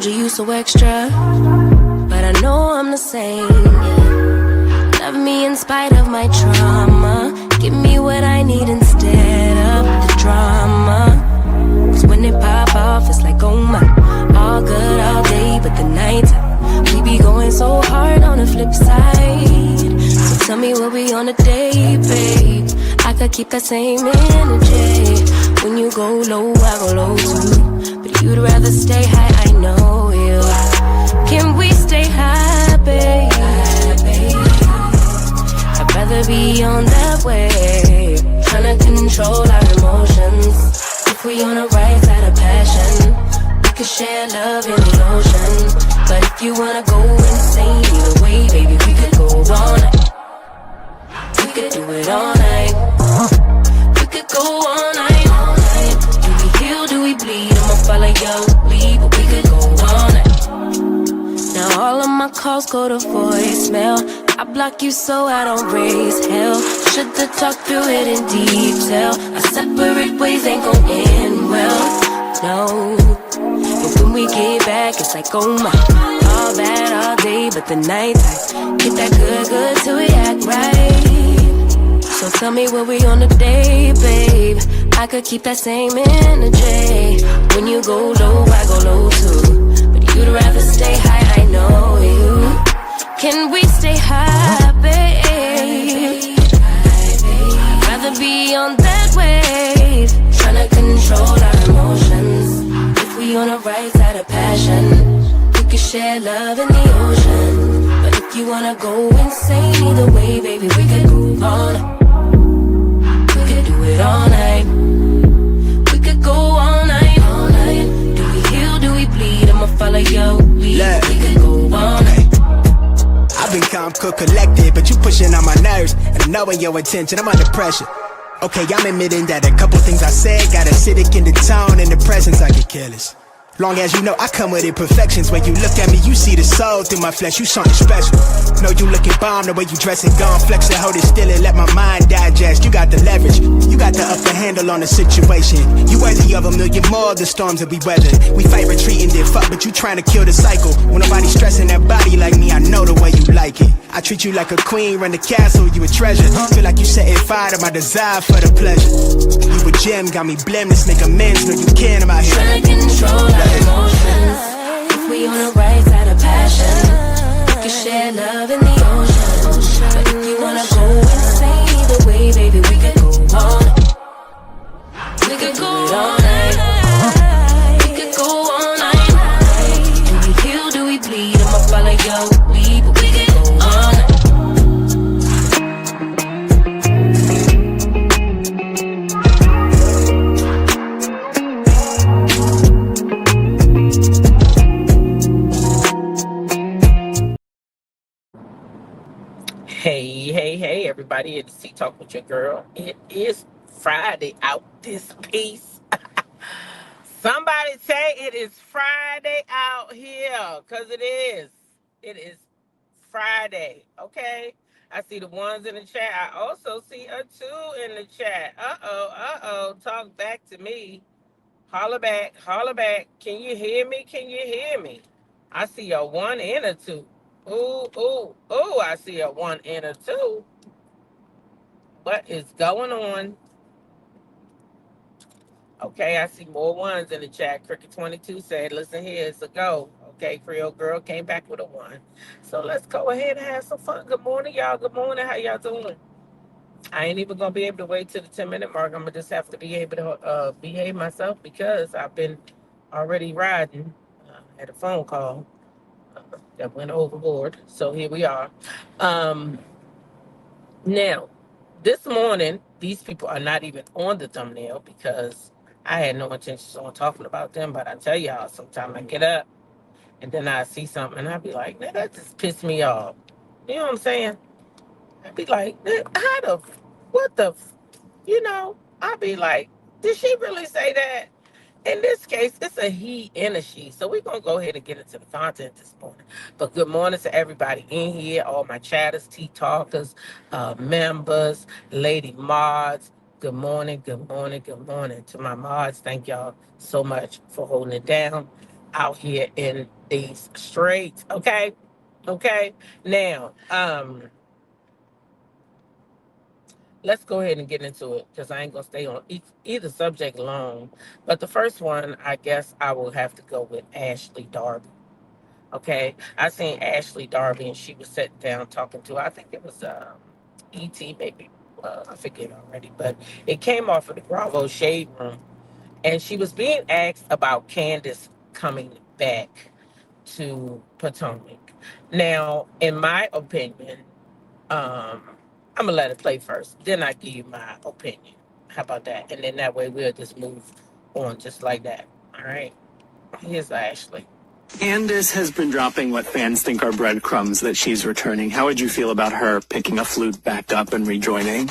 told you you so extra, but I know I'm the same. Love me in spite of my trauma. Give me what I need instead of the drama. Cause when it pop off, it's like, oh my. All good all day, but the night we be going so hard on the flip side. So tell me what we on a day, babe. I could keep that same energy. When you go low, I go low too. But you'd rather stay high, I know you. Can we stay high, babe? I'd rather be on that wave, tryna control our emotions. If we on the right side of passion, we could share love in the ocean. But if you wanna go insane either way, baby, we could go all night. We could do it all night. We could go all night. Do we heal, do we bleed? I'ma follow your lead, but we could go all night. Now all of my calls go to voicemail. I block you so I don't raise hell. Should've talked through it in detail. Our separate ways ain't gon' end well, no. But when we get back, it's like, oh my. All bad all day, but the night time get that good till we act right. So tell me what we on the day, babe. I could keep that same energy. When you go low, I go low too. But you'd rather stay high, I know you. Can we stay high, babe? I'd rather be on that wave, tryna control our emotions. If we on the right side of passion, we could share love in the ocean. But if you wanna go insane either way, baby, we could go all night. We could do it all night. We could go all night, all night. Do we heal, do we bleed? I'ma follow your lead. We could go all night. I've been calm, cool, collected, but you pushing on my nerves. And I'm knowing your intention, I'm under pressure. Okay, I'm admitting that a couple things I said got acidic in the tone. In the presence, I get careless. Long as you know I come with imperfections. When you look at me, you see the soul through my flesh. You something special. Know you looking bomb, the way you dressing, gone flex and hold it still and let my mind digest. You got the leverage, you got the upper handle on the situation. You worthy of a million more of the storms that we weathered. We fight retreating, then fuck, but you trying to kill the cycle. When nobody stressing that body like me, I know the way you like it. I treat you like a queen, run the castle, you a treasure. Feel like you setting fire to my desire for the pleasure. You a gem, got me blameless, make amends, know you can, I'm out here trying to control our emotions. If we on the right side of passion, we can share love in the ocean. But if you wanna go insane either way, baby, we could go all night. We could go all night. We could go all night. Do we heal, do we bleed? I'ma follow your lead, but we could go all night. Hey, everybody, it's Tea Talk with your girl. It is Friday out this piece. Somebody say it is Friday out here, because it is. It is Friday, okay? I see the ones in the chat. I also see a 2 in the chat. Uh-oh. Talk back to me. Holler back. Can you hear me? I see a 1 and a 2. Ooh, I see a 1 and a 2. What is going on? Okay, I see more 1s in the chat. Cricket22 said, listen here, it's a go. Okay, Creole Girl came back with a 1. So let's go ahead and have some fun. Good morning, y'all. Good morning. How y'all doing? I ain't even going to be able to wait till the 10-minute mark. I'm going to just have to be able to behave myself because I've been already riding. Had a phone call that went overboard. So here we are. Now, this morning, these people are not even on the thumbnail because I had no intentions on talking about them. But I tell y'all, sometimes I get up and then I see something and I be like, man, that just pissed me off. You know what I'm saying? I be like, I be like, did she really say that? In this case, it's a he and a she. So we're going to go ahead and get into the content this morning. But good morning to everybody in here, all my chatters, tea talkers, members, lady mods. Good morning. To my mods, thank y'all so much for holding it down. out here in these streets. Okay. Okay. Now, let's go ahead and get into it because I ain't gonna stay on either subject long. But the first one, I guess I will have to go with Ashley Darby. Okay, I seen Ashley Darby and she was sitting down talking to, I think it was ET maybe, I forget already, but it came off of the Bravo Shade Room, and she was being asked about Candace coming back to Potomac. Now, in my opinion, um, I'm gonna let it play first, then I give you my opinion. How about that? And then that way we'll just move on just like that. All right. Here's Ashley. Candace has been dropping what fans think are breadcrumbs that she's returning. How would you feel about her picking a flute back up and rejoining?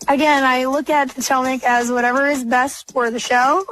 Again, I look at Potomac as whatever is best for the show.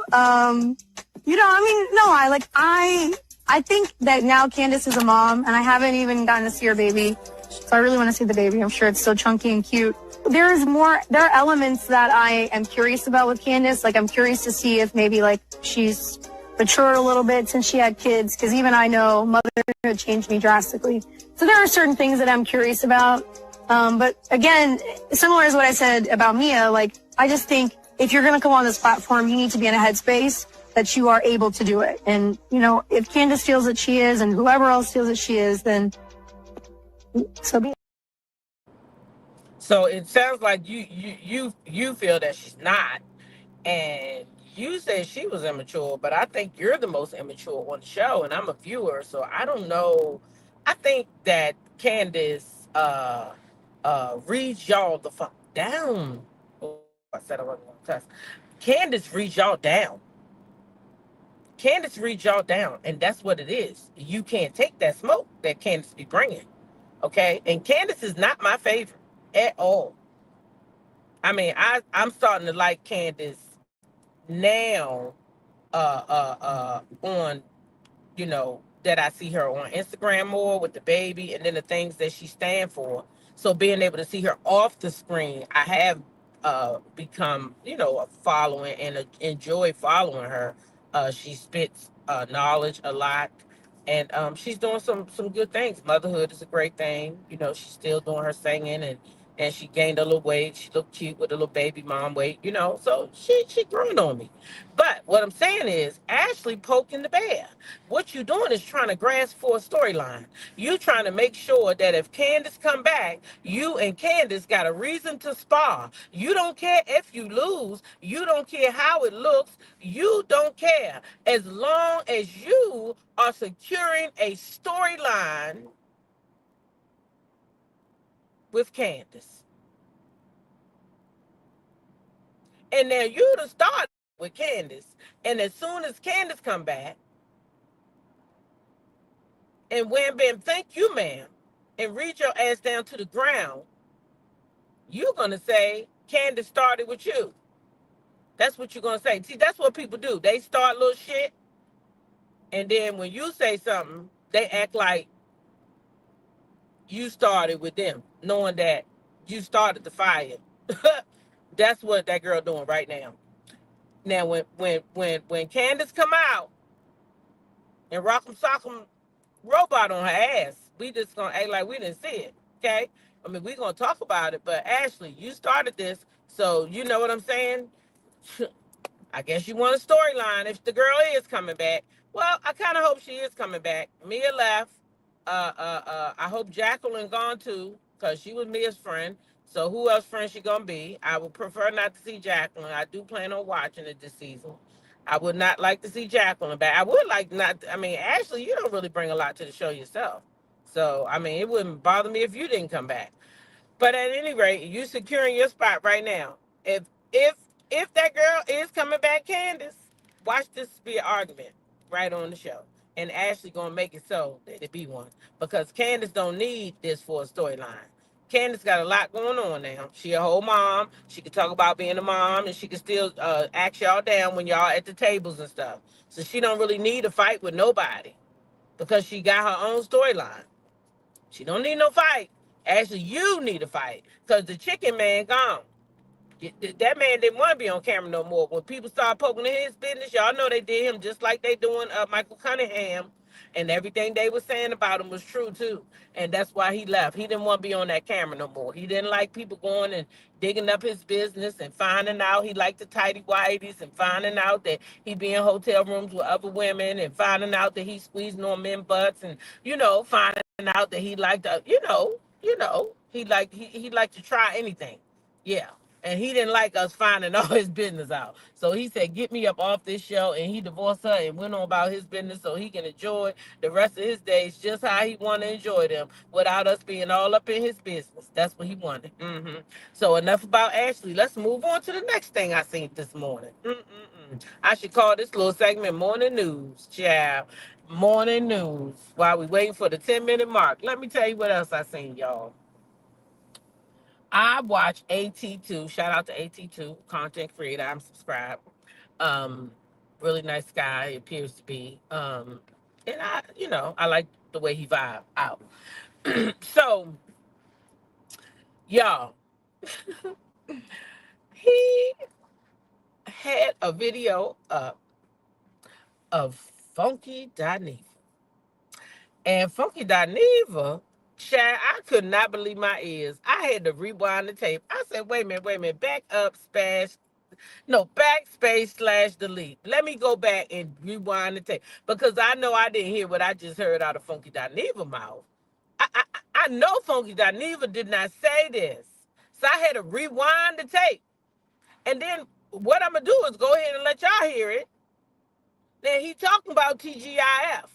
I think that now Candace is a mom, and I haven't even gotten to see her baby. So I really want to see the baby. I'm sure it's still chunky and cute. There are elements that I am curious about with Candace. Like, I'm curious to see if maybe, like, she's matured a little bit since she had kids, because even I know motherhood changed me drastically. So there are certain things that I'm curious about. But again, similar as what I said about Mia, like, I just think if you're going to come on this platform, you need to be in a headspace that you are able to do it. And, you know, if Candace feels that she is and whoever else feels that she is, then so be it. So it sounds like you feel that she's not, and you said she was immature, but I think you're the most immature on the show, and I'm a viewer, so I don't know. I think that Candace reads y'all the fuck down. Oh, I said I wasn't gonna cuss. Candace reads y'all down. Candace reads y'all down, and that's what it is. You can't take that smoke that Candace be bringing, okay? And Candace is not my favorite at all. I mean, I'm starting to like Candace now, on, you know, that I see her on Instagram more with the baby and then the things that she stand for. So being able to see her off the screen, I have become, you know, a following and enjoy following her. She spits knowledge a lot, and she's doing some good things. Motherhood is a great thing. You know, she's still doing her singing, and she gained a little weight. She looked cute with a little baby mom weight, you know. So she growing on me. But what I'm saying is, Ashley poking the bear. What you doing is trying to grasp for a storyline. You trying to make sure that if Candace come back, you and Candace got a reason to spar. You don't care if you lose. You don't care how it looks. You don't care. As long as you are securing a storyline with Candace. And now you done started with Candace. And as soon as Candace come back, and wham bam, thank you, ma'am, and read your ass down to the ground, you're gonna say Candace started with you. That's what you're gonna say. See, that's what people do. They start little shit, and then when you say something, they act like you started with them, knowing that you started the fire. That's what that girl doing right now. Now, when Candace come out and Rock'em Sock'em Robot on her ass, we just gonna act like we didn't see it. Okay? I mean, we gonna talk about it, but Ashley, you started this, so you know what I'm saying? I guess you want a storyline if the girl is coming back. Well, I kind of hope she is coming back. Mia left. I hope Jacqueline gone too, because she was Mia's friend. So who else friend she gonna be? I would prefer not to see Jacqueline. I do plan on watching it this season. I would not like to see Jacqueline back. I would like not. I mean, Ashley, you don't really bring a lot to the show yourself. So I mean, it wouldn't bother me if you didn't come back. But at any rate, you securing your spot right now. If if that girl is coming back, Candace, watch this be an argument right on the show. And Ashley gonna make it so that it be one. Because Candace don't need this for a storyline. Candace got a lot going on now. She a whole mom. She can talk about being a mom, and she can still ask y'all down when y'all at the tables and stuff. So she don't really need a fight with nobody because she got her own storyline. She don't need no fight. Actually, you need a fight because the chicken man gone. That man didn't want to be on camera no more. When people started poking in his business, y'all know they did him just like they doing Michael Cunningham, and everything they were saying about him was true too. And that's why he left. He didn't want to be on that camera no more. He didn't like people going and digging up his business and finding out he liked the tighty whities and finding out that he be in hotel rooms with other women and finding out that he squeezing on men butts and finding out that he liked he liked to try anything. Yeah. And he didn't like us finding all his business out. So he said, get me up off this show. And he divorced her and went on about his business so he can enjoy the rest of his days just how he wanted to enjoy them without us being all up in his business. That's what he wanted. So enough about Ashley. Let's move on to the next thing I seen this morning. I should call this little segment Morning News, child. Morning News. While we waiting for the 10-minute mark. Let me tell you what else I seen, y'all. I watch AT2. Shout out to AT2, content creator. I'm subscribed. Really nice guy, it appears to be. And I like the way he vibe out. So, y'all, he had a video up of Funky Dineva. And Funky Dineva, Chad, I could not believe my ears. I had to rewind the tape. I said, wait a minute, backspace / delete. Let me go back and rewind the tape because I know I didn't hear what I just heard out of Funky Dineva mouth. I know Funky Dineva did not say this. So I had to rewind the tape. And then what I'm going to do is go ahead and let y'all hear it. Then he talking about TGIF.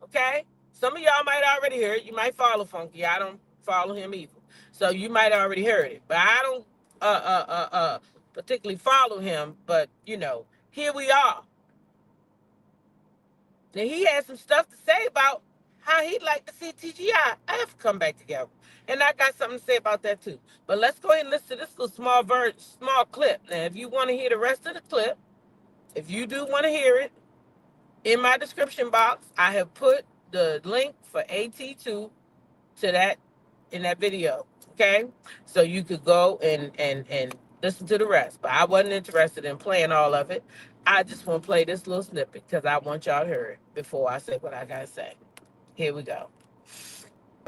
Okay? Some of y'all might already hear it. You might follow Funky. I don't follow him either. So you might already heard it. But I don't particularly follow him. But, here we are. Now, he had some stuff to say about how he'd like to see TGIF come back together. And I got something to say about that, too. But let's go ahead and listen to this little small clip. Now, if you want to hear the rest of the clip, if you do want to hear it, in my description box, I have put the link for AT2 to that in that video. Okay? So you could go and listen to the rest. But I wasn't interested in playing all of it. I just want to play this little snippet because I want y'all to hear it before I say what I got to say. Here we go.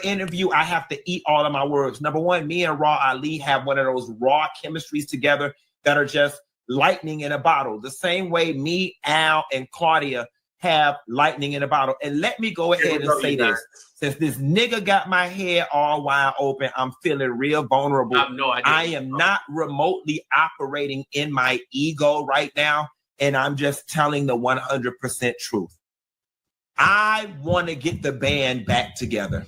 Interview, I have to eat all of my words. Number one, me and Raw Ali have one of those raw chemistries together that are just lightning in a bottle. The same way me, Al, and Claudia have lightning in a bottle. And let me go ahead and say this. Since this nigga got my head all wide open, I'm feeling real vulnerable. I am not remotely operating in my ego right now. And I'm just telling the 100% truth. I want to get the band back together.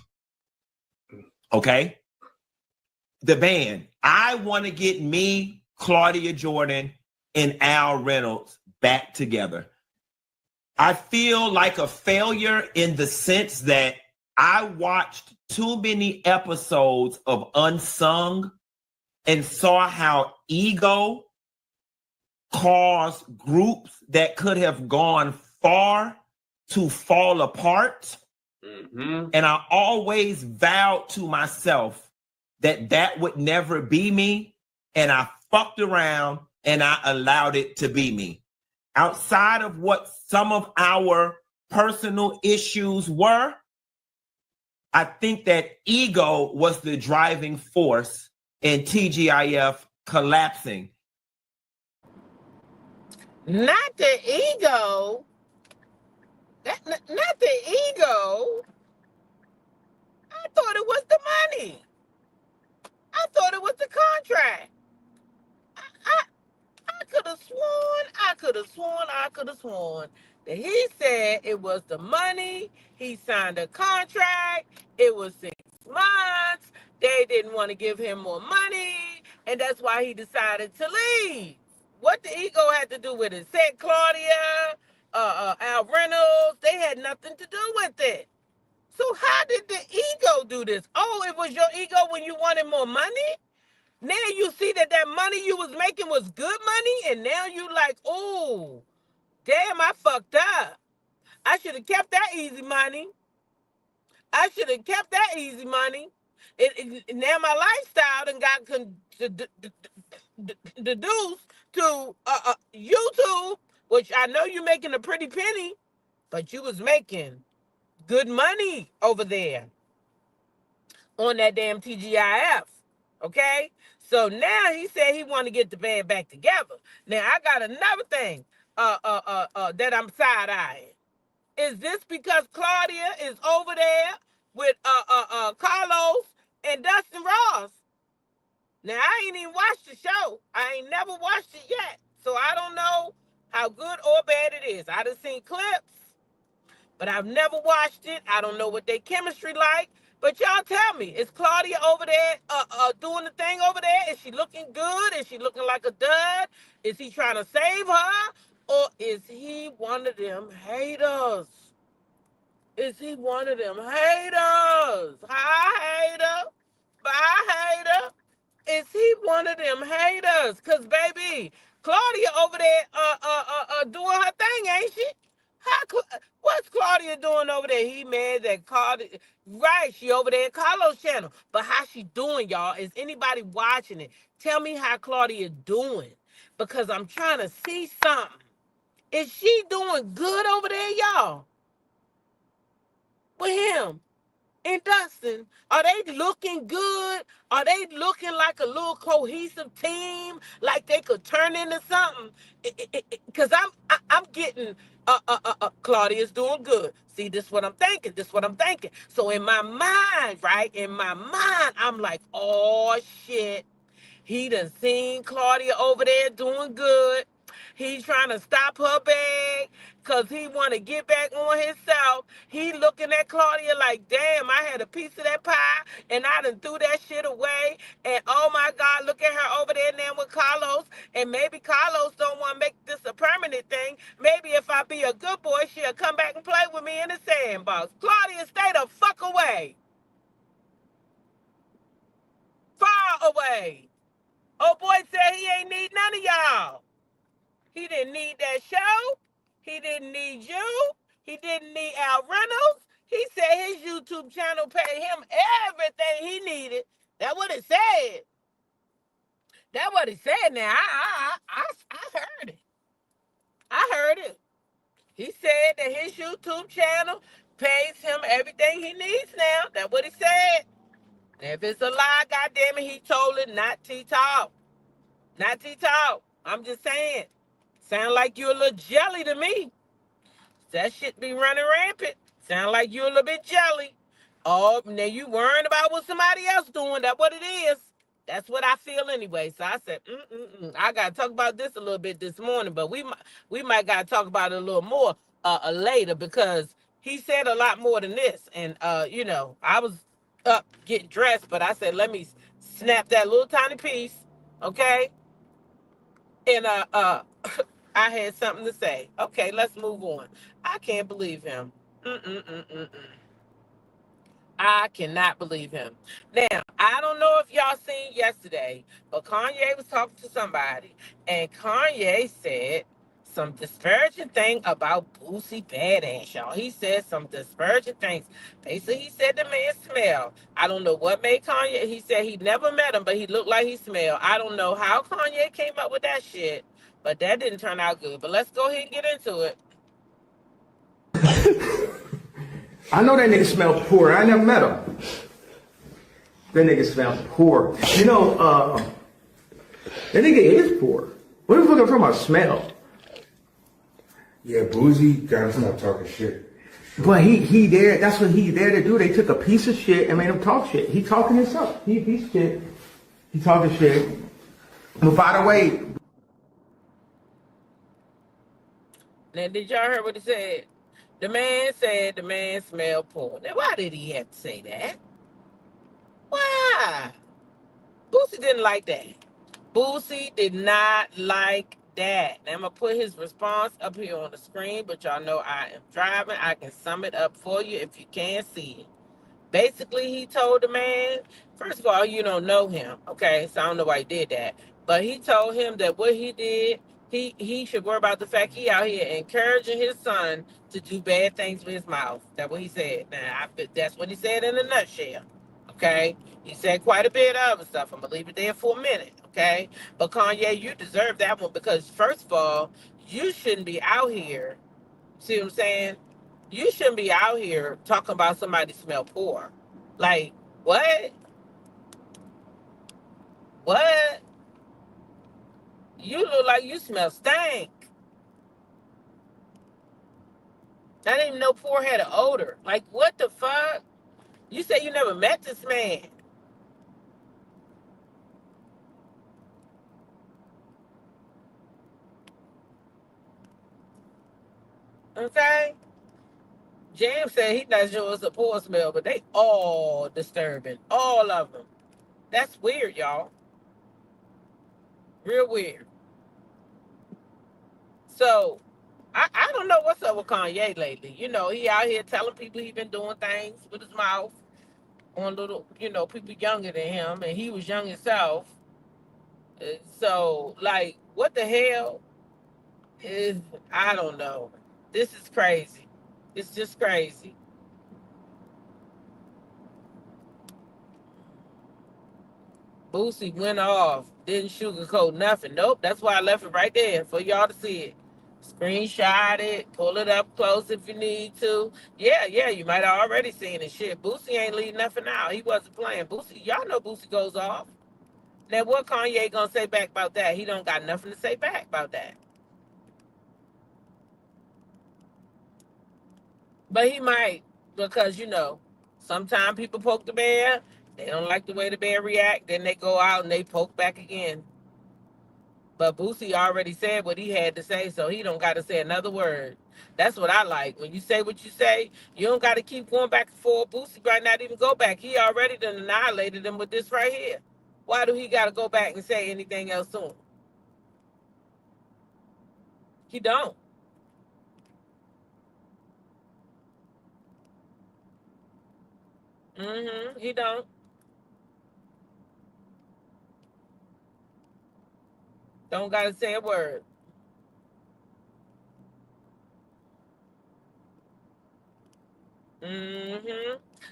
Okay? The band. I want to get me, Claudia Jordan, and Al Reynolds back together. I feel like a failure in the sense that I watched too many episodes of Unsung and saw how ego caused groups that could have gone far to fall apart. And I always vowed to myself that would never be me. And I fucked around and I allowed it to be me. Outside of what some of our personal issues were, I think that ego was the driving force in TGIF collapsing. Not the ego. Not the ego. I thought it was the money. I thought it was the contract. I could have sworn that he said it was the money. He signed a contract. It was 6 months. They didn't want to give him more money. And that's why he decided to leave. What the ego had to do with it? Said Claudia, Al Reynolds, they had nothing to do with it. So how did the ego do this? Oh, it was your ego when you wanted more money? Now you see that money you was making was good money, and now you like, oh, damn, I fucked up. I should have kept that easy money. Now my lifestyle done got deduce to YouTube, which I know you're making a pretty penny, but you was making good money over there on that damn TGIF. Okay? So now he said he want to get the band back together. Now I got another thing that I'm side-eyeing. Is this because Claudia is over there with Carlos and Dustin Ross? Now I ain't even watched the show. I ain't never watched it yet. So I don't know how good or bad it is. I done seen clips, but I've never watched it. I don't know what their chemistry like. But y'all tell me, is Claudia over there doing the thing over there? Is she looking good? Is she looking like a dud? Is he trying to save her? Or is he one of them haters? Is he one of them haters? Hi, hater. Bye, hater. Is he one of them haters? Cause baby, Claudia over there doing her thing, ain't she? What's Claudia doing over there? He mad that Claudia, right? She over there at Carlos' channel. But how she doing, y'all? Is anybody watching it? Tell me how Claudia doing, because I'm trying to see something. Is she doing good over there, y'all? With him and Dustin, are they looking good? Are they looking like a little cohesive team, like they could turn into something? Because I'm getting Claudia's doing good. See, this is what I'm thinking. This is what I'm thinking. So in my mind, right? In my mind, I'm like, oh shit. He done seen Claudia over there doing good. He's trying to stop her bag because he want to get back on himself. He looking at Claudia like, damn, I had a piece of that pie and I done threw that shit away. And oh my God, look at her over there now with Carlos. And maybe Carlos don't want to make this a permanent thing. Maybe if I be a good boy, she'll come back and play with me in the sandbox. Claudia, stay the fuck away. Far away. Oh boy said he ain't need none of y'all. He didn't need that show. He didn't need you. He didn't need Al Reynolds. He said his YouTube channel paid him everything he needed. That's what it said. That's what it said. Now I heard it. I heard it. He said that his YouTube channel pays him everything he needs now. That's what he said. If it's a lie, goddamn it, he told it, not T-Talk. Not T-Talk. I'm just saying. Sound like you're a little jelly to me. That shit be running rampant. Sound like you're a little bit jelly. Oh, now you worrying about what somebody else doing. That's what it is. That's what I feel anyway. So I said, I got to talk about this a little bit this morning, but we might got to talk about it a little more later, because he said a lot more than this. And, you know, I was up getting dressed, but I said, let me snap that little tiny piece, okay? And I had something to say. Okay, let's move on. I can't believe him. I cannot believe him. Now, I don't know if y'all seen yesterday, but Kanye was talking to somebody, and Kanye said some disparaging thing about Boosie Badass, y'all. He said some disparaging things. Basically, he said the man smelled. I don't know what made Kanye. He said he never met him, but he looked like he smelled. I don't know how Kanye came up with that shit, but that didn't turn out good. But let's go ahead and get into it. I know that nigga smell poor. I never met him. That nigga smells poor. You know, that nigga is poor. What the fuck I'm talking about smell? Yeah, Boosie gotta stop talking shit. But he there, that's what he's there to do. They took a piece of shit and made him talk shit. He talking himself. He a piece of shit. He talking shit. But by the way. Now, did y'all hear what he said? The man said the man smelled poor. Now, why did he have to say that? Why? Boosie didn't like that. Boosie did not like that. Now, I'm going to put his response up here on the screen, but y'all know I am driving. I can sum it up for you if you can't see it. Basically, he told the man, first of all, you don't know him, okay? So I don't know why he did that. But he told him that what he did, he should worry about the fact he out here encouraging his son to do bad things with his mouth. That's what he said. Now, that's what he said in a nutshell, okay? He said quite a bit of other stuff. I'm going to leave it there for a minute, Okay? But Kanye, you deserve that one because first of all, you shouldn't be out here. See what I'm saying? You shouldn't be out here talking about somebody smell poor. Like, what? What? You look like you smell stank. I didn't even know poor had an odor. Like, what the fuck? You say you never met this man. Okay? James said he not sure it's a poor smell, but they all disturbing. All of them. That's weird, y'all. Real weird. So, I don't know what's up with Kanye lately. You know, he out here telling people he been doing things with his mouth on little, people younger than him, and he was young himself. So, like, what the hell is, I don't know. This is crazy. It's just crazy. Boosie went off, didn't sugarcoat nothing. Nope, that's why I left it right there for y'all to see it. Screenshot it, pull it up close if you need to. Yeah, you might have already seen it. Shit, Boosie ain't leaving nothing out. He wasn't playing. Boosie, y'all know Boosie goes off. Now, what Kanye gonna say back about that? He don't got nothing to say back about that. But he might, because, sometimes people poke the bear. They don't like the way the bear react. Then they go out and they poke back again. But Boosie already said what he had to say, so he don't got to say another word. That's what I like. When you say what you say, you don't got to keep going back and forth. Boosie might not even go back. He already done annihilated him with this right here. Why do he got to go back and say anything else to him? He don't. He don't. Don't got to say a word.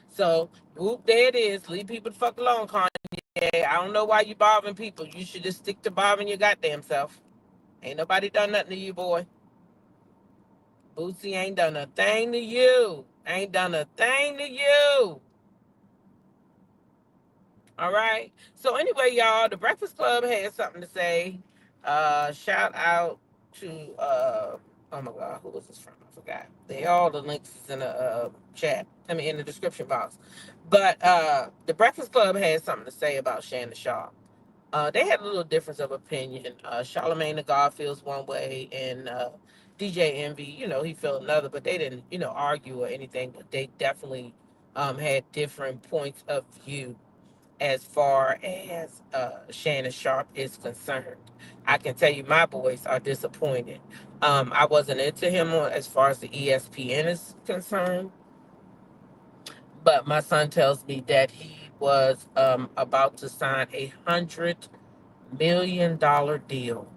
So, whoop, there it is. Leave people the fuck alone, Kanye. I don't know why you bothering people. You should just stick to bothering your goddamn self. Ain't nobody done nothing to you, boy. Boosie ain't done a thing to you. Ain't done a thing to you. All right. So anyway, y'all, the Breakfast Club had something to say. Shout out to oh my God, who was this from? I forgot. All the links is in the chat. In the description box. But the Breakfast Club had something to say about Shannon Sharpe. They had a little difference of opinion. Charlamagne the God feels one way, and DJ Envy, he felt another. But they didn't, argue or anything. But they definitely had different points of view as far as Shannon Sharpe is concerned. I can tell you my boys are disappointed. I wasn't into him as far as the ESPN is concerned, but my son tells me that he was about to sign $100 million deal.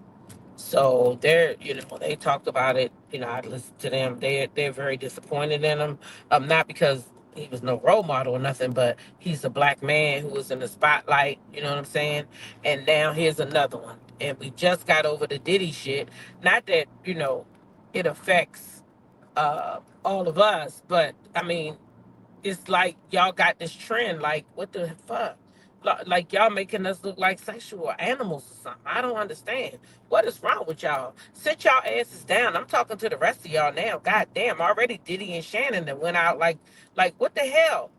So they talked about it. I listened to them. They're very disappointed in him. Not because he was no role model or nothing, but he's a black man who was in the spotlight. You know what I'm saying? And now here's another one. And we just got over the Diddy shit. Not that it affects all of us, but I mean, it's like y'all got this trend. Like, what the fuck? Like, y'all making us look like sexual animals or something. I don't understand. What is wrong with y'all? Sit y'all asses down. I'm talking to the rest of y'all now. God damn, already Diddy and Shannon that went out like what the hell?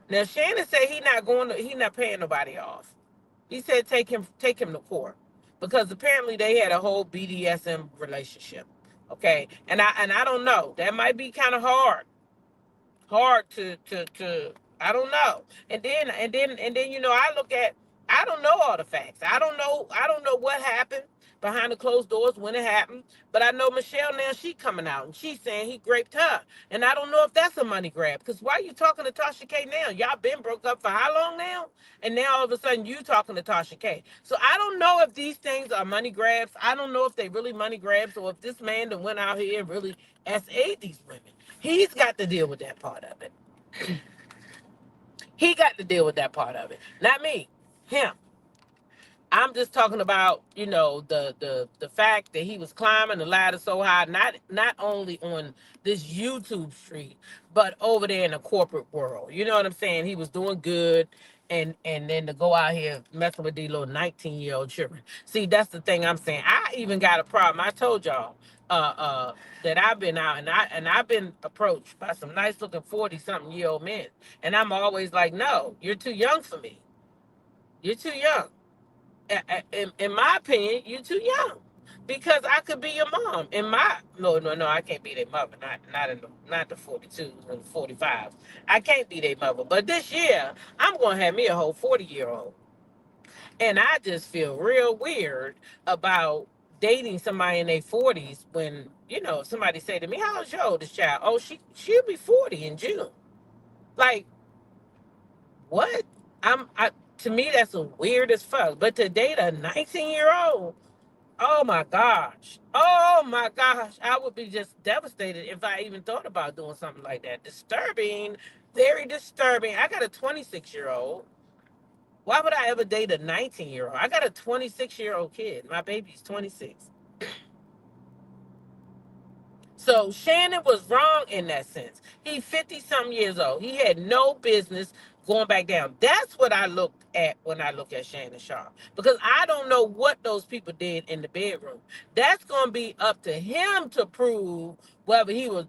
Now Shannon said he not paying nobody off. He said take him to court. Because apparently they had a whole BDSM relationship. Okay. And I don't know. That might be kind of hard to I don't know. And then I look at, I don't know all the facts. I don't know what happened behind the closed doors when it happened. But I know Michelle now, she coming out and she's saying he raped her. And I don't know if that's a money grab. Because why are you talking to Tasha K now? Y'all been broke up for how long now? And now all of a sudden you talking to Tasha K. So I don't know if these things are money grabs. I don't know if they really money grabs or if this man that went out here and really SA'd these women. He's got to deal with that part of it. He got to deal with that part of it. Not me. Him. I'm just talking about, the fact that he was climbing the ladder so high, not only on this YouTube street, but over there in the corporate world. You know what I'm saying? He was doing good, and then to go out here messing with these little 19-year-old children. See, that's the thing I'm saying. I even got a problem. I told y'all that I've been out and I've been approached by some nice looking 40-something-year-old men, and I'm always like, no, you're too young for me. You're too young. In my opinion, you're too young, because I could be your mom. No, I can't be their mother. Not the 42s and 45s. I can't be their mother. But this year, I'm gonna have me a whole 40-year-old, and I just feel real weird about dating somebody in their 40s when somebody say to me, "How's your oldest child?" Oh, she'll be 40 in June. Like, what? To me, that's weird as fuck. But to date a 19-year-old, oh my gosh. Oh my gosh. I would be just devastated if I even thought about doing something like that. Disturbing, very disturbing. I got a 26-year-old. Why would I ever date a 19-year-old? I got a 26-year-old kid. My baby's 26. So Shannon was wrong in that sense. He's 50-something years old. He had no business going back down. That's what I look at when I look at Shannon Sharpe. Because I don't know what those people did in the bedroom. That's going to be up to him to prove whether he was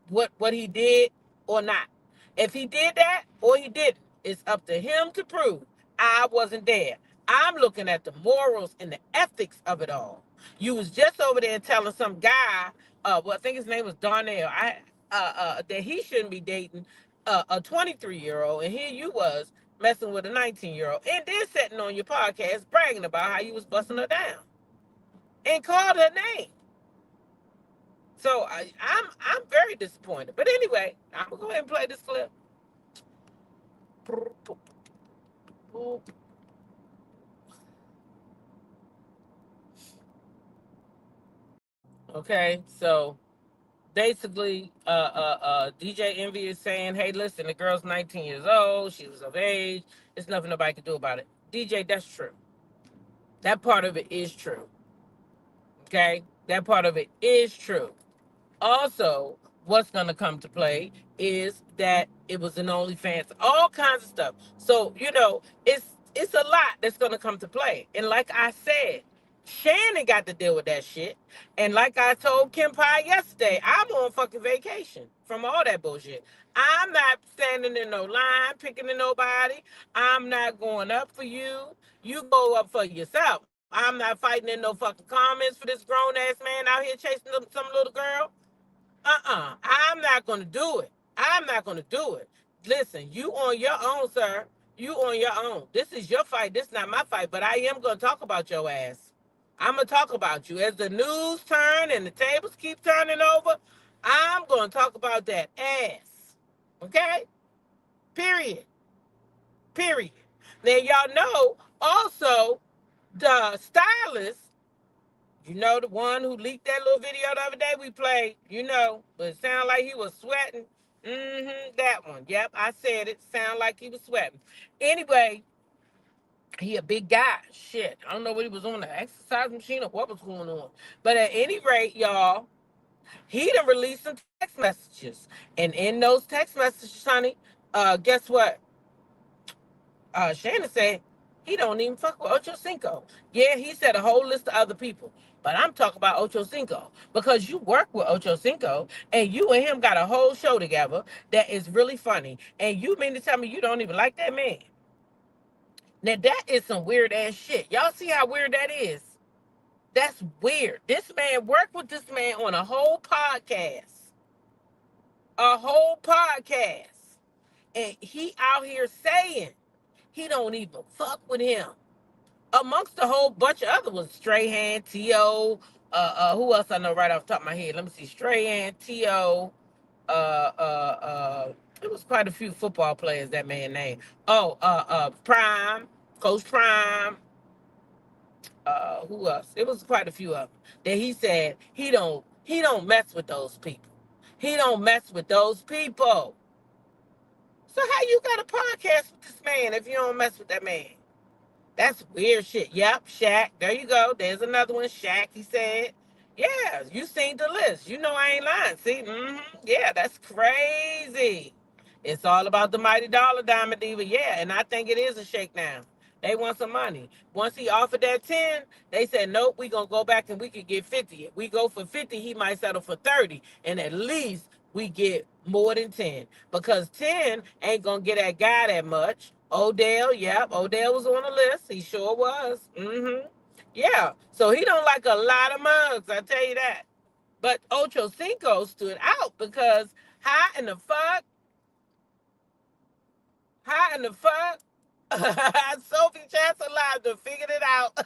what he did or not. If he did that or he didn't, it's up to him to prove. I wasn't there. I'm looking at the morals and the ethics of it all. You was just over there telling some guy, I think his name was Darnell, that he shouldn't be dating a 23-year-old, and here you was messing with a 19-year-old, and then sitting on your podcast bragging about how you was busting her down and called her name. So I'm very disappointed. But anyway, I'm gonna go ahead and play this clip. Okay, so basically, DJ Envy is saying, hey, listen, the girl's 19 years old, she was of age, there's nothing nobody can do about it. DJ, that's true. That part of it is true. Okay? That part of it is true. Also, what's going to come to play is that it was an OnlyFans, all kinds of stuff. So, it's a lot that's going to come to play. And like I said, Shannon got to deal with that shit. And like I told Kim Pye yesterday, I'm on fucking vacation from all that bullshit. I'm not standing in no line, picking to nobody. I'm not going up for you. You go up for yourself. I'm not fighting in no fucking comments for this grown-ass man out here chasing some little girl. I'm not going to do it. I'm not going to do it. Listen, you on your own, sir. You on your own. This is your fight. This is not my fight. But I am going to talk about your ass. I'm going to talk about you. As the news turn and the tables keep turning over, I'm going to talk about that ass. Okay? Period. Period. Now, y'all know, also, the stylist, the one who leaked that little video the other day we played, but it sounded like he was sweating. That one. Yep, I said it. Sounded like he was sweating. Anyway, he a big guy. Shit, I don't know what he was on, the exercise machine or what was going on. But at any rate, y'all, he done released some text messages. And in those text messages, honey, guess what? Shannon said he don't even fuck with Ocho Cinco. Yeah, he said a whole list of other people. But I'm talking about Ocho Cinco because you work with Ocho Cinco and you and him got a whole show together that is really funny. And you mean to tell me you don't even like that man? Now, that is some weird ass shit. Y'all see how weird that is? That's weird. This man worked with this man on a whole podcast. A whole podcast. And he out here saying he don't even fuck with him. Amongst a whole bunch of other ones. Strahan, T.O., who else I know right off the top of my head? Let me see. Strahan, T.O., it was quite a few football players that man named. Prime, Coach Prime. Who else? It was quite a few of them that he said he don't mess with those people. He don't mess with those people. So how you got a podcast with this man if you don't mess with that man? That's weird shit. Yep, Shaq. There you go. There's another one. Shaq, he said. Yeah, you seen the list. You know I ain't lying. See? Yeah, that's crazy. It's all about the mighty dollar, Diamond Diva. Yeah, and I think it is a shakedown. They want some money. Once he offered that 10, they said, nope, we going to go back and we could get 50. If we go for 50, he might settle for 30. And at least we get more than 10. Because 10 ain't going to get that guy that much. Odell, yep, Odell was on the list. He sure was. Yeah, so he don't like a lot of mugs, I tell you that. But Ocho Cinco stood out because how in the fuck? How in the fuck? Sophie Chance alive to figured it out.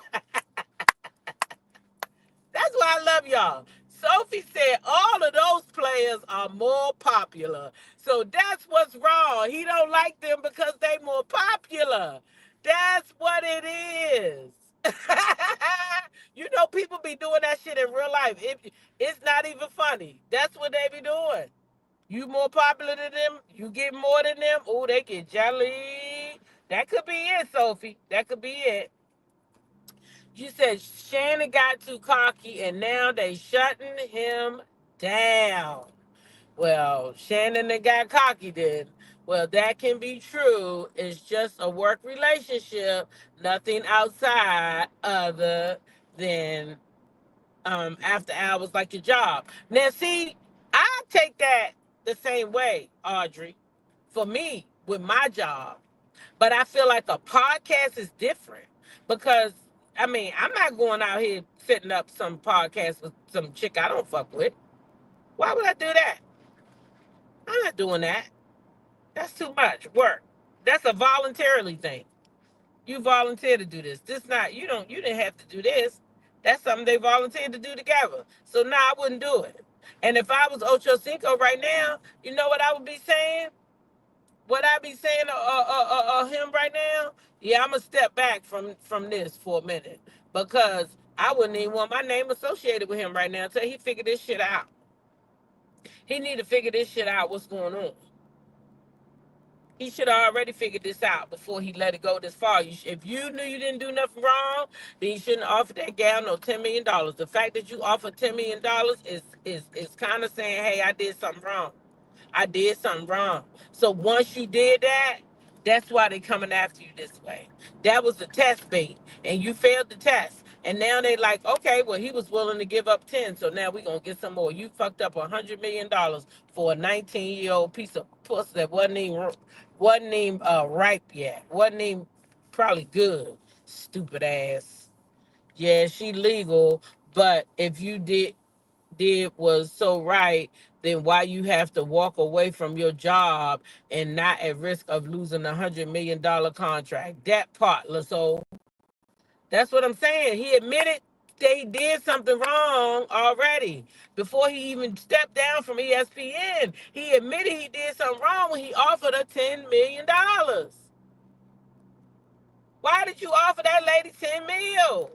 That's why I love y'all. Sophie said all of those players are more popular. So that's what's wrong. He don't like them because they more popular. That's what it is. You know, people be doing that shit in real life. It's not even funny. That's what they be doing. You more popular than them, you get more than them. Oh, they get jelly. That could be it, Sophie. That could be it. You said Shannon got too cocky and now they shutting him down. Well, Shannon that got cocky then. Well, that can be true. It's just a work relationship, nothing outside other than after hours like your job. Now, see, I take that the same way, Audrey, for me with my job. But I feel like a podcast is different because, I mean, I'm not going out here setting up some podcast with some chick I don't fuck with. Why would I do that? I'm not doing that. That's too much work. That's a voluntarily thing. You volunteer to do this. This not you didn't have to do this. That's something they volunteered to do together. So now I wouldn't do it. And if I was Ocho Cinco right now, you know what I would be saying? What I be saying him right now? Yeah, I'm gonna step back from this for a minute because I wouldn't even want my name associated with him right now until he figure this shit out. He need to figure this shit out. What's going on? He should have already figured this out before he let it go this far. If you knew you didn't do nothing wrong, then you shouldn't offer that gal no $10 million. The fact that you offered $10 million is kind of saying, hey, I did something wrong. I did something wrong. So once you did that, that's why they coming after you this way. That was the test bait, and you failed the test. And now they like, okay, well, he was willing to give up 10, so now we're going to get some more. You fucked up $100 million for a 19-year-old piece of pussy that wasn't even ripe yet. Wasn't even probably good. Stupid ass. Yeah, she legal, but if you did was so right, then why you have to walk away from your job and not at risk of losing $100 million contract? That part, so that's what I'm saying. He admitted that he did something wrong already before he even stepped down from ESPN. He admitted he did something wrong when he offered her $10 million. Why did you offer that lady 10 mil?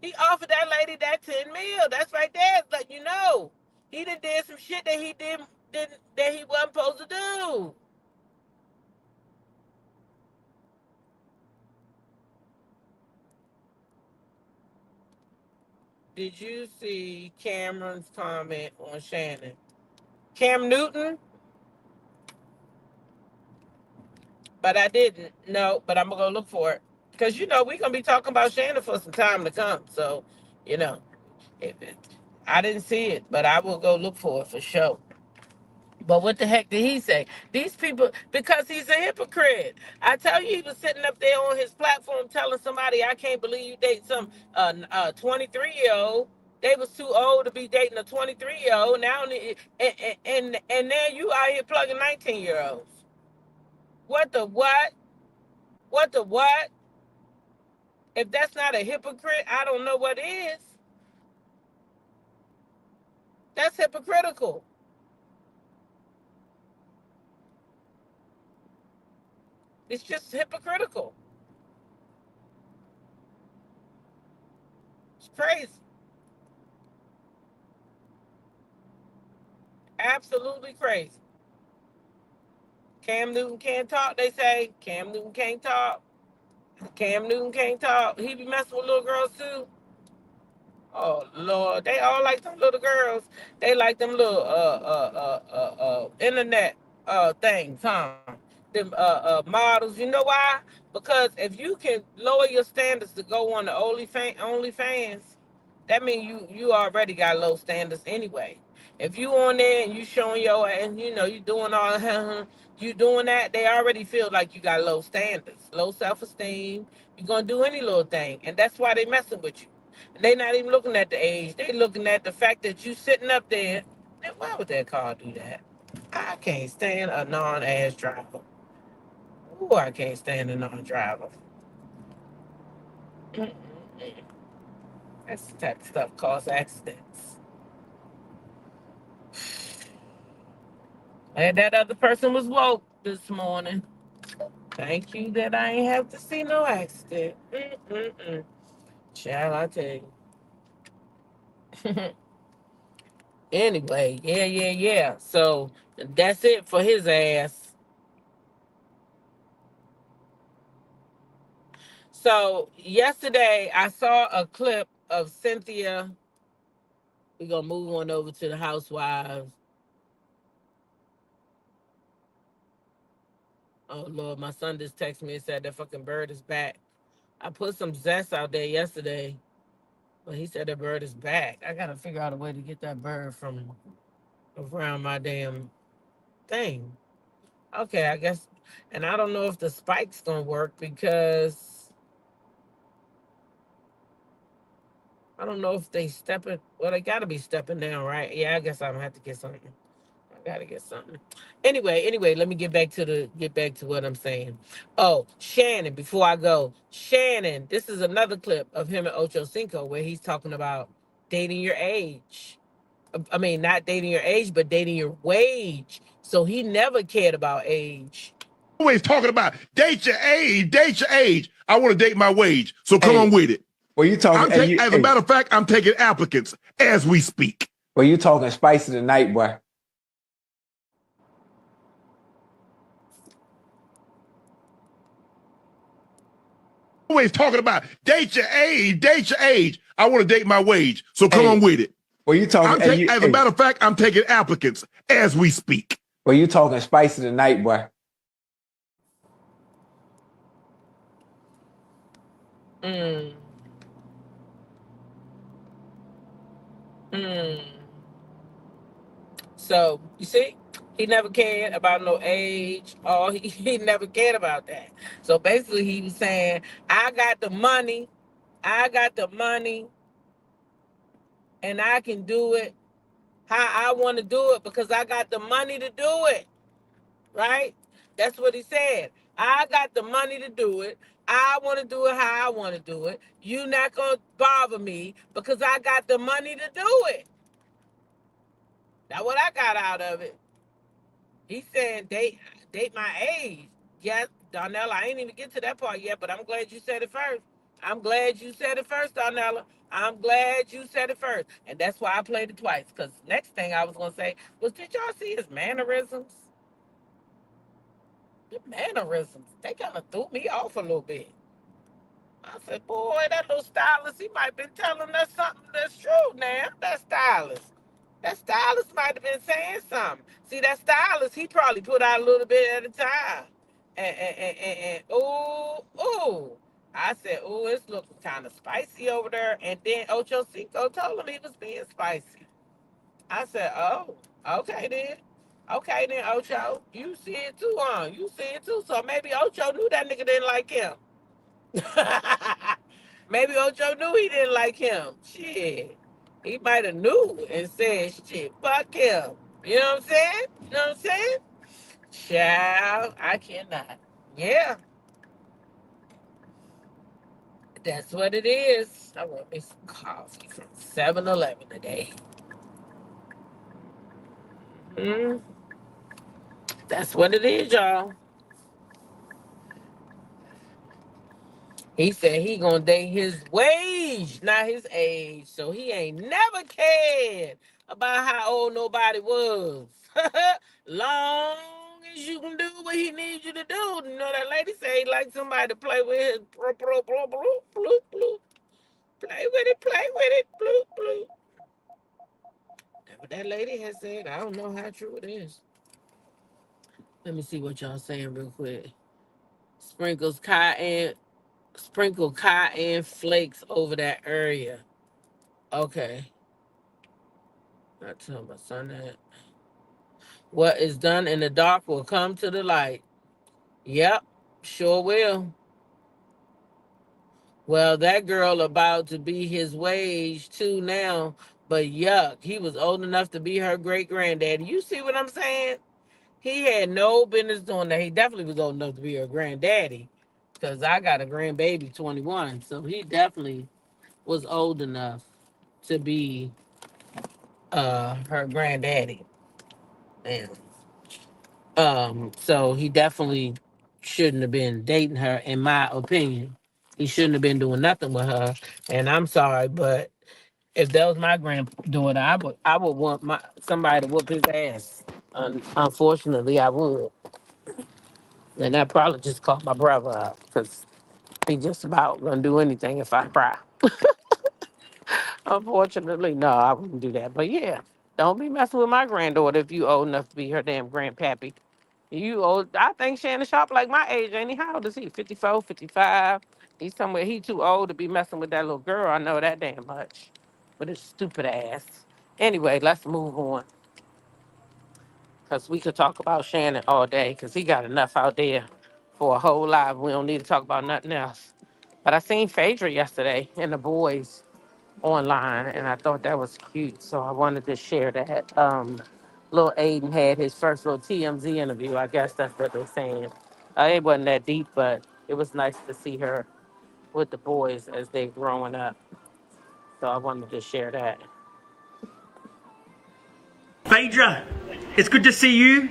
He offered that lady that 10 mil. That's right there. It's like, you know, he did some shit that he didn't that he wasn't supposed to do. Did you see Cameron's comment on Shannon? Cam Newton? But I didn't. No, but I'm gonna go look for it. Because you know, we're gonna be talking about Shannon for some time to come. So, you know, I didn't see it, but I will go look for it for sure. But what the heck did he say? These people, because he's a hypocrite. I tell you, he was sitting up there on his platform telling somebody, I can't believe you date some 23-year-old. They was too old to be dating a 23-year-old. Now, and now you out here plugging 19-year-olds. What the what? What the what? If that's not a hypocrite, I don't know what is. That's hypocritical. It's just hypocritical. It's crazy. Absolutely crazy. Cam Newton can't talk, they say. Cam Newton can't talk. Cam Newton can't talk. He be messing with little girls too. Oh Lord, they all like them little girls. They like them little internet things, huh? Them models. You know why? Because if you can lower your standards to go on the OnlyFans, that means you already got low standards anyway. If you on there and you showing your and you doing all you doing that, they already feel like you got low standards, low self-esteem. You're gonna do any little thing, and that's why they messing with you. They not even looking at the age. They looking at the fact that you sitting up there. Now, why would that car do that? I can't stand a non-ass driver. Ooh, I can't stand a non-driver. Mm-mm-mm. That's the type of stuff cause accidents. And that other person was woke this morning. Thank you that I ain't have to see no accident. Mm-mm-mm. Child, I tell you. Anyway, yeah. So that's it for his ass. So yesterday I saw a clip of Cynthia. We're gonna move on over to the Housewives. Oh Lord, my son just texted me and said that fucking bird is back. I put some zest out there yesterday, but he said the bird is back. I gotta figure out a way to get that bird from around my damn thing. Okay, I guess, and I don't know if the spike's gonna work because I don't know if they stepping. Well, they gotta be stepping down, right? Yeah, I guess I'm gonna have to get something. I gotta get something. Anyway, let me get back to what I'm saying. Oh, Shannon, before I go, Shannon, this is another clip of him and Ocho Cinco where he's talking about dating your age. I mean, not dating your age, but dating your wage. So he never cared about age. Always talking about date your age. I want to date my wage, so come on with it. Well, you talking? As a matter of fact, I'm taking applicants as we speak. Well, you talking spicy tonight, boy. Always talking about date your age. I want to date my wage, so come on with it. Well, you talking? As a matter of fact, I'm taking applicants as we speak. Well, you talking spicy tonight, boy. So you see, he never cared about no age. Or he never cared about that. So basically, he was saying, I got the money, and I can do it how I want to do it because I got the money to do it. Right? That's what he said. I got the money to do it. I want to do it how I want to do it. You're not going to bother me because I got the money to do it. That's what I got out of it. He's saying date my age. Yes, Darnella, I ain't even get to that part yet, but I'm glad you said it first. Darnella. I'm glad you said it first. And that's why I played it twice. Because next thing I was going to say was, did y'all see his mannerisms? The mannerisms, they kind of threw me off a little bit. I said, boy, that little stylist, he might have been telling us something that's true now. That stylist might have been saying something. See, that stylist, he probably put out a little bit at a time. And ooh. I said, ooh, it's looking kind of spicy over there. And then Ocho Cinco told him he was being spicy. I said, oh, okay then. Okay then, Ocho. You see it too, huh? You see it too. So maybe Ocho knew that nigga didn't like him. Maybe Ocho knew he didn't like him. Shit. He might have knew and said, shit, fuck him. You know what I'm saying? Child, I cannot. Yeah. That's what it is. I want me some coffee from 7-Eleven today. That's what it is, y'all. He said he gonna date his wage, not his age. So he ain't never cared about how old nobody was. Long as you can do what he needs you to do. You know that lady say he like somebody to play with his bloop, bloop, bloop, bloop, bloop, bloop. Play with it, bloop, bloop. That's what that lady has said. I don't know how true it is. Let me see what y'all saying real quick. Sprinkles cotton, sprinkle cotton flakes over that area. Okay. I tell my son that. What is done in the dark will come to the light. Yep, sure will. Well, that girl about to be his wage too now, but yuck, he was old enough to be her great granddaddy. You see what I'm saying? He had no business doing that. He definitely was old enough to be her granddaddy, because I got a grandbaby, 21, so he definitely was old enough to be her granddaddy. And so he definitely shouldn't have been dating her, in my opinion. He shouldn't have been doing nothing with her. And I'm sorry, but if that was my granddaughter, I would want somebody to whoop his ass. Unfortunately, I would. And that probably just caught my brother up, because he just about gonna do anything if I cry. Unfortunately, no, I wouldn't do that. But yeah, don't be messing with my granddaughter if you old enough to be her damn grandpappy. You old. I think Shannon Sharpe like my age, ain't he? How old is he? 54, 55. He's somewhere. He too old to be messing with that little girl. I know that damn much. With his stupid ass. Anyway, let's move on. Because we could talk about Shannon all day, because he got enough out there for a whole lot. We don't need to talk about nothing else. But I seen Phaedra yesterday and the boys online, and I thought that was cute. So I wanted to share that. Little Aiden had his first little TMZ interview. I guess that's what they're saying. It wasn't that deep, but it was nice to see her with the boys as they're growing up. So I wanted to share that. Phaedra, it's good to see you.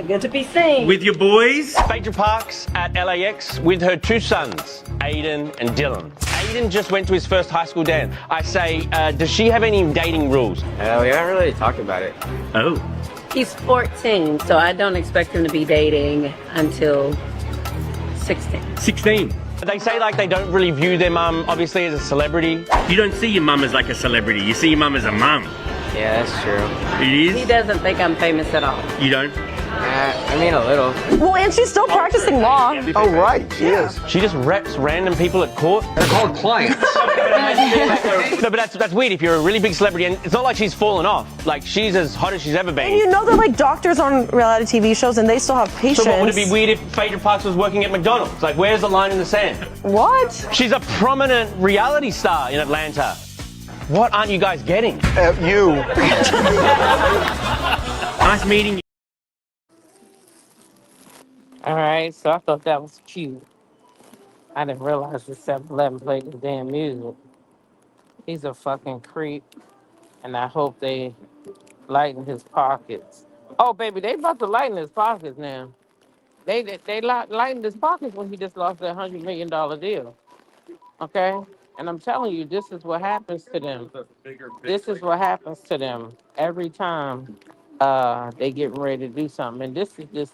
Good to be seen. With your boys. Phaedra Parks at LAX with her two sons, Aiden and Dylan. Aiden just went to his first high school dance. I say, does she have any dating rules? We haven't really talked about it. Oh. He's 14, so I don't expect him to be dating until 16. 16. They say like they don't really view their mum obviously as a celebrity. You don't see your mum as like a celebrity. You see your mum as a mum. Yeah, that's true. It is? He doesn't think I'm famous at all. You don't? I mean, a little. Well, and she's still practicing law. Oh, right, she is. She just reps random people at court. They're called clients. No, but that's weird if you're a really big celebrity, and it's not like she's fallen off. Like, she's as hot as she's ever been. And you know they're like doctors on reality TV shows, and they still have patients. So what, would it be weird if Phaedra Parks was working at McDonald's? Like, where's the line in the sand? What? She's a prominent reality star in Atlanta. What aren't you guys getting? You. Nice meeting you. All right, so I thought that was cute. I didn't realize the 7-Eleven played the damn music. He's a fucking creep, and I hope they lighten his pockets. Oh, baby, they about to lighten his pockets now. They lightened his pockets when he just lost that $100 million deal. Okay? And I'm telling you, this is what happens to them. This is what happens to them every time they get ready to do something. And this is just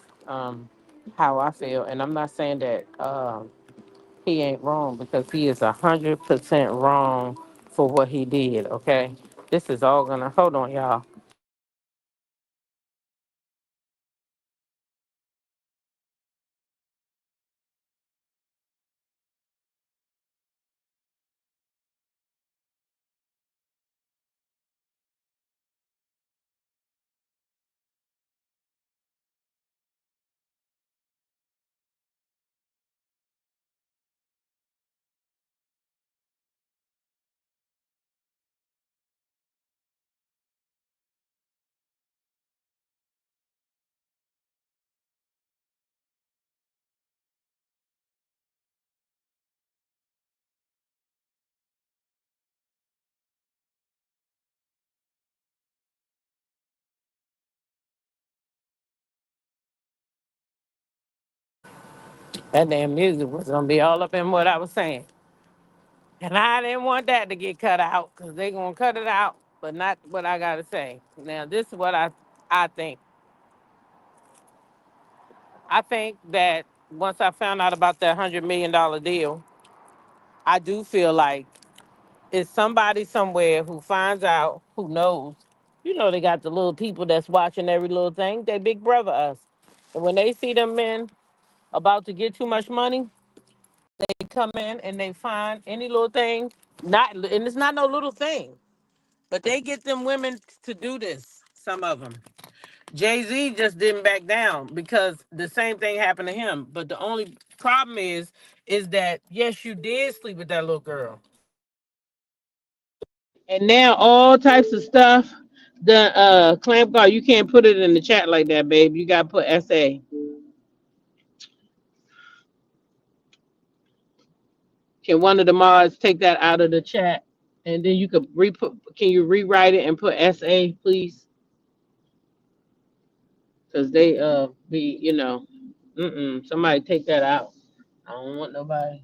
how I feel. And I'm not saying that he ain't wrong, because he is 100% wrong for what he did. Okay? This is all gonna, hold on, y'all. That damn music was gonna be all up in what I was saying. And I didn't want that to get cut out, because they gonna cut it out, but not what I gotta say. Now, this is what I think. I think that once I found out about that $100 million deal, I do feel like it's somebody somewhere who finds out, who knows. You know, they got the little people that's watching every little thing. They big brother us. And when they see them men about to get too much money, they come in and they find any little thing. And it's not no little thing, but they get them women to do this. Some of them. Jay-Z just didn't back down because the same thing happened to him. But the only problem is that yes, you did sleep with that little girl. And now all types of stuff. The clamp guard, you can't put it in the chat like that, babe. You gotta put SA. Can one of the mods take that out of the chat? And then you could can you rewrite it and put SA, please? Because they be, somebody take that out. I don't want nobody,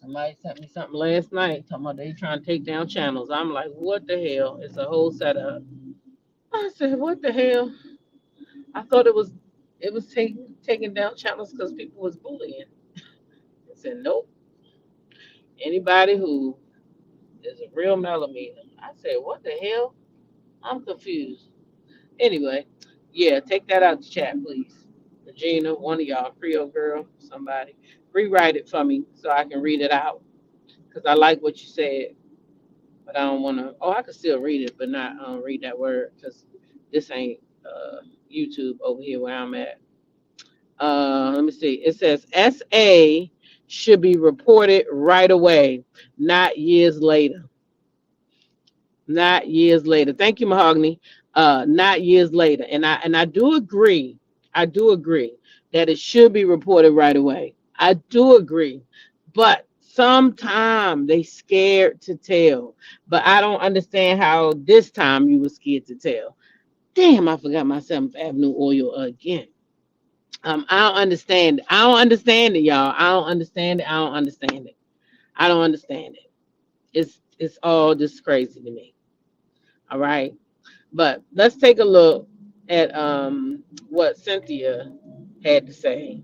Somebody sent me something last night talking about they trying to take down channels. I'm like, what the hell? It's a whole setup. I said, what the hell? I thought it was taking down channels because people was bullying. I said, nope. Anybody who is a real millimeter. I said, what the hell? I'm confused. Anyway, yeah, take that out the chat, please. Regina, one of y'all, Creole girl, somebody, rewrite it for me so I can read it out. Because I like what you said, but I don't want to. Oh, I can still read it, but not read that word because this ain't YouTube over here where I'm at. Let me see. It says SA should be reported right away, not years later. Not years later. Thank you, Mahogany. Not years later. And I do agree. I do agree that it should be reported right away. I do agree. But sometimes they scared to tell. But I don't understand how this time you were scared to tell. Damn, I forgot my 7th Avenue oil again. I don't understand. I don't understand it, y'all. I don't understand it. I don't understand it. I don't understand it. It's all just crazy to me. All right. But let's take a look at what Cynthia had to say.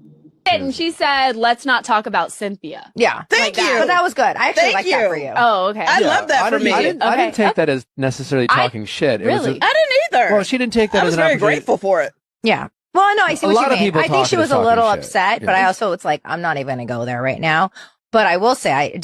And she said, let's not talk about Cynthia. Yeah. Thank you. But that was good. I actually Thank like that for you. you. Oh, okay. I love that for me. I didn't take that as necessarily talking shit. It really? was I didn't either. well, she didn't take that I was as an very opportunity. grateful for it. Yeah. Well, no, I see A what lot you of mean. people I think she talking was is a little talking shit. upset, but I also, it's like, I'm not even going to go there right now. But I will say, I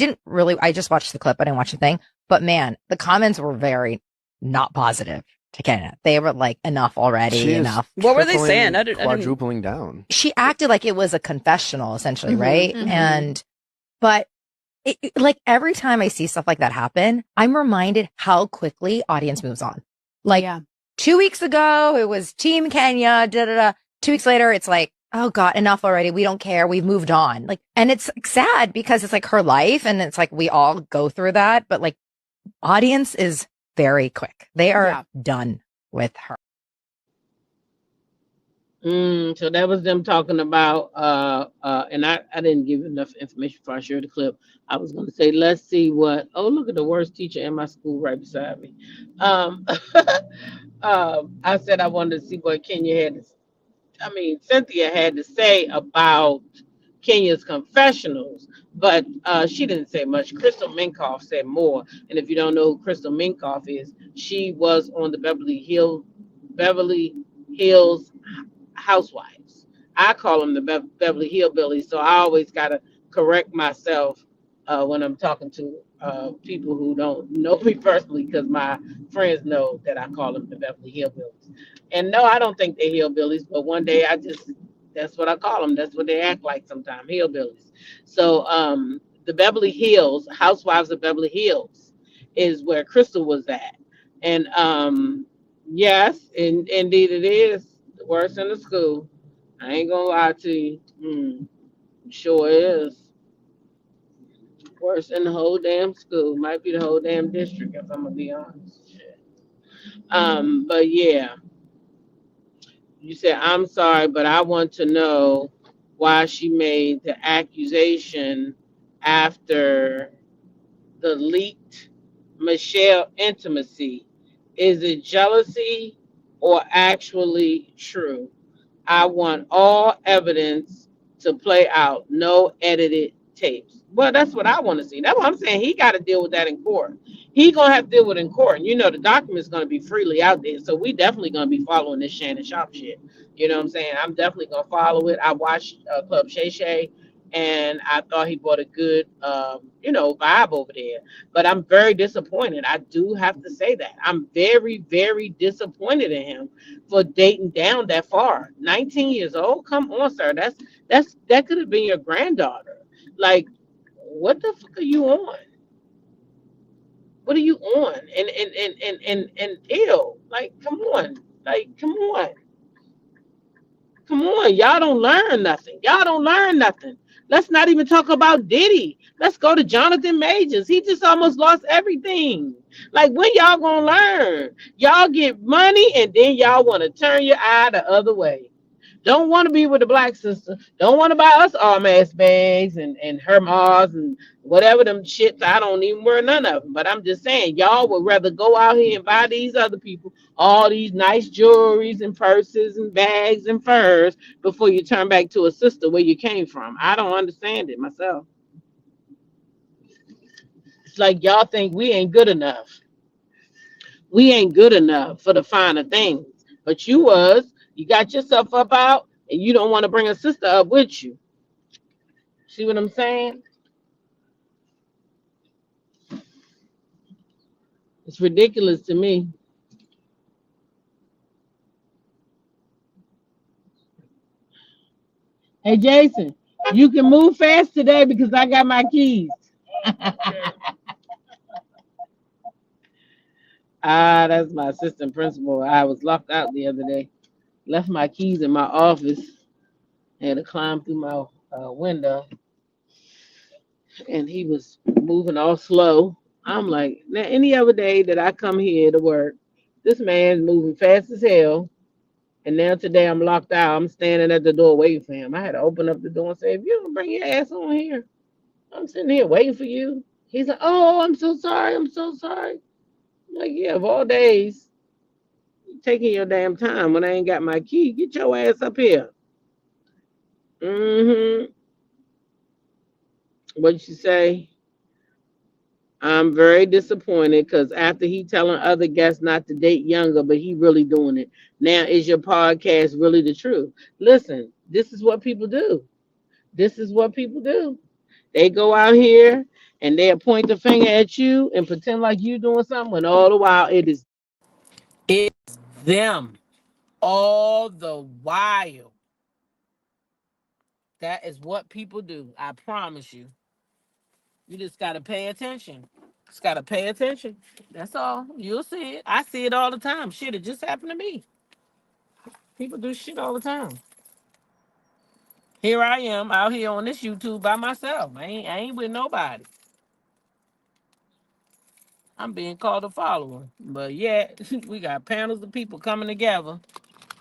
just watched the clip. I didn't watch the thing. But man, the comments were very not positive to Kenya. They were like, enough already, She is enough. What were they saying? I didn't. Quadrupling down. She acted like it was a confessional, essentially, Mhm, right? mhm. But like every time I see stuff like that happen, I'm reminded how quickly audience moves on. Like Yeah. 2 weeks ago, it was Team Kenya, 2 weeks later, it's like, oh God, enough already. We don't care. We've moved on. Like, and it's sad because it's like her life and it's like we all go through that, but like audience is very quick. They are done with her. So that was them talking about and I didn't give enough information before I shared the clip. I was going to say, let's see what. Oh, look at the worst teacher in my school right beside me. I said I wanted to see what Cynthia had to say about Kenya's confessionals, but she didn't say much. Crystal Minkoff said more. And if you don't know who Crystal Minkoff is, she was on the Beverly Hills Housewives. I call them the Beverly Hillbillies, so I always got to correct myself when I'm talking to people who don't know me personally, because my friends know that I call them the Beverly Hillbillies. And no, I don't think they're hillbillies, but one day that's what I call them. That's what they act like sometimes, hillbillies. So the Beverly Hills, Housewives of Beverly Hills, is where Crystal was at. And yes, indeed it is the worst in the school. I ain't gonna lie to you. Sure is. Worse in the whole damn school. Might be the whole damn district, if I'm gonna be honest. Shit. But yeah. You said, I'm sorry, but I want to know why she made the accusation after the leaked Michelle intimacy. Is it jealousy or actually true? I want all evidence to play out, no edited tapes. Well, that's what I want to see. That's what I'm saying. He got to deal with that in court. He gonna have to deal with it in court. And you know the document's gonna be freely out there. So we definitely gonna be following this Shannon Sharpe shit. You know what I'm saying? I'm definitely gonna follow it. I watched Club Shay Shay, and I thought he brought a good, vibe over there. But I'm very disappointed. I do have to say that I'm very, very disappointed in him for dating down that far. 19 years old. Come on, sir. That could have been your granddaughter. Like, what the fuck are you on? What are you on? And ew. Like, come on. Like, come on. Come on. Y'all don't learn nothing. Y'all don't learn nothing. Let's not even talk about Diddy. Let's go to Jonathan Majors. He just almost lost everything. Like, when y'all gonna learn? Y'all get money and then y'all want to turn your eye the other way. Don't want to be with the black sister. Don't want to buy us Arm-ass bags and Hermes and whatever them shits. I don't even wear none of them. But I'm just saying, y'all would rather go out here and buy these other people all these nice jewelries and purses and bags and furs before you turn back to a sister where you came from. I don't understand it myself. It's like y'all think we ain't good enough. We ain't good enough for the finer things. But you got yourself up out and you don't want to bring a sister up with you. See what I'm saying? It's ridiculous to me. Hey, Jason, you can move fast today because I got my keys. That's my assistant principal. I was locked out the other day. Left my keys in my office. Had to climb through my window, and he was moving all slow. I'm like, now any other day that I come here to work, this man's moving fast as hell. And now today I'm locked out. I'm standing at the door waiting for him. I had to open up the door and say, if you don't bring your ass on here, I'm sitting here waiting for you. He's like, oh, I'm so sorry. I'm so sorry. I'm like, yeah, of all days, you taking your damn time when I ain't got my key. Get your ass up here. Mm-hmm. What'd you say? I'm very disappointed because after he telling other guests not to date younger, but he really doing it. Now, is your podcast really the truth? Listen, this is what people do. This is what people do. They go out here and they point the finger at you and pretend like you doing something when all the while it's them. All the while. That is what people do. I promise you. You just gotta pay attention. Just gotta pay attention. That's all. You'll see it. I see it all the time. Shit, it just happened to me. People do shit all the time. Here I am out here on this YouTube by myself. I ain't with nobody. I'm being called a follower. But yeah, we got panels of people coming together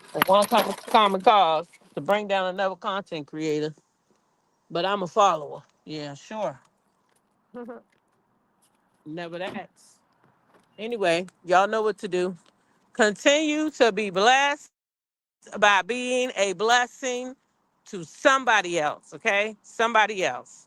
for one common cause to bring down another content creator. But I'm a follower. Yeah, sure. Never that. Anyway, y'all know what to do. Continue to be blessed by being a blessing to somebody else, okay? Somebody else.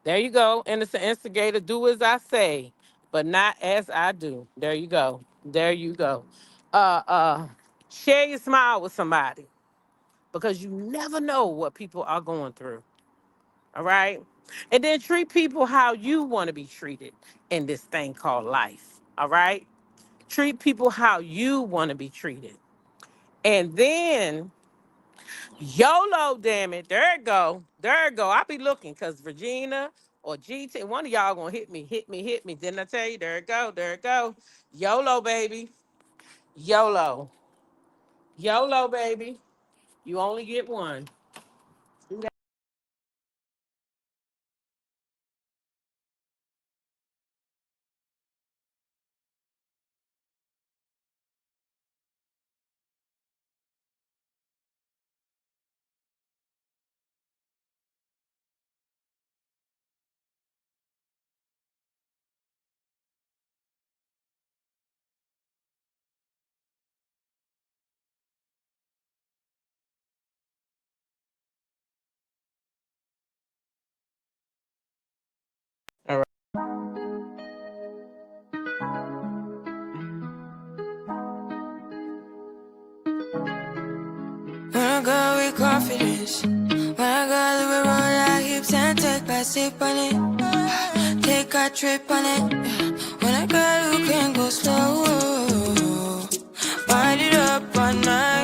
There you go. Innocent instigator, do as I say, but not as I do. There you go. There you go. Uh uh Share your smile with somebody because you never know what people are going through. All right? And then treat people how you want to be treated in this thing called life. All right? Treat people how you want to be treated. And then YOLO, damn it. There it go. There it go. I be looking because Regina or GT, one of y'all gonna hit me, hit me, hit me. Didn't I tell you? There it go. There it go. YOLO, baby. YOLO. YOLO, baby. You only get one. this. When I got Louis roll out hips and take back sip on it. Take a trip on it. When I got you can go slow. Wind it up all night.